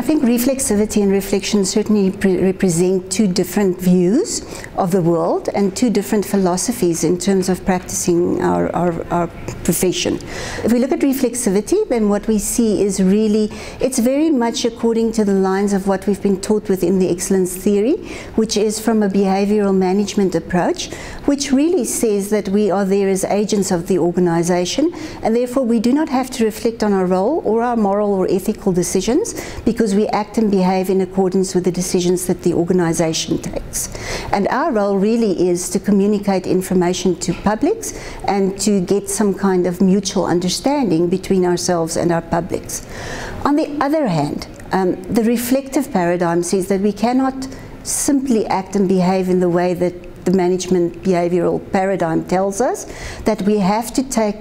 I think reflexivity and reflection certainly represent two different views of the world and two different philosophies in terms of practicing our profession. If we look at reflexivity, then what we see is really, it's very much according to the lines of what we've been taught within the excellence theory, which is from a behavioral management approach, which really says that we are there as agents of the organization, and therefore we do not have to reflect on our role or our moral or ethical decisions, because we act and behave in accordance with the decisions that the organization takes. And our role really is to communicate information to publics and to get some kind of mutual understanding between ourselves and our publics. On the other hand, the reflective paradigm says that we cannot simply act and behave in the way that the management behavioral paradigm tells us, that we have to take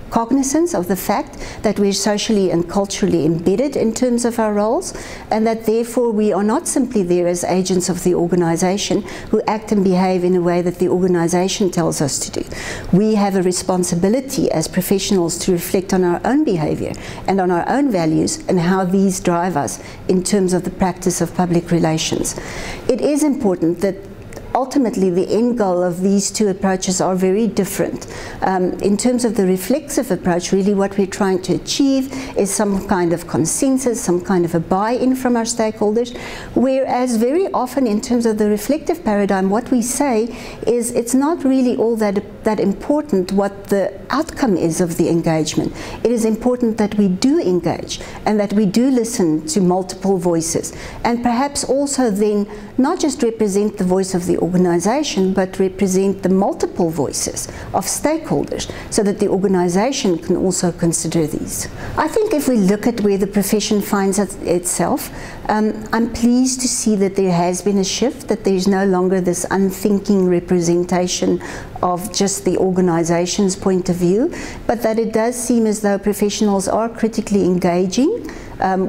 cognizance of the fact that we're socially and culturally embedded in terms of our roles, and that therefore we are not simply there as agents of the organization who act and behave in a way that the organization tells us to do. We have a responsibility as professionals to reflect on our own behavior and on our own values and how these drive us in terms of the practice of public relations. It is important that ultimately the end goal of these two approaches are very different. In terms of the reflexive approach, really what we're trying to achieve is some kind of consensus, some kind of a buy-in from our stakeholders, whereas very often in terms of the reflective paradigm, what we say is it's not really all that important what the outcome is of the engagement. It is important that we do engage and that we do listen to multiple voices, and perhaps also then not just represent the voice of the organization, but represent the multiple voices of stakeholders so that the organization can also consider these. I think if we look at where the profession finds itself, I'm pleased to see that there has been a shift, that there's no longer this unthinking representation of just the organization's point of view, but that it does seem as though professionals are critically engaging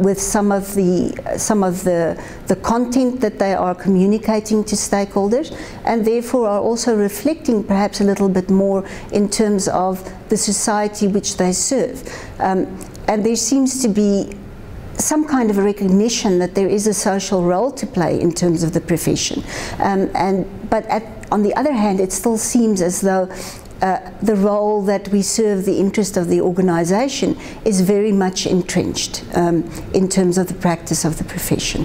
with some of the content that they are communicating to stakeholders, and therefore are also reflecting perhaps a little bit more in terms of the society which they serve. And there seems to be some kind of a recognition that there is a social role to play in terms of the profession. But on the other hand, it still seems as though the role that we serve the interest of the organization is very much entrenched in terms of the practice of the profession.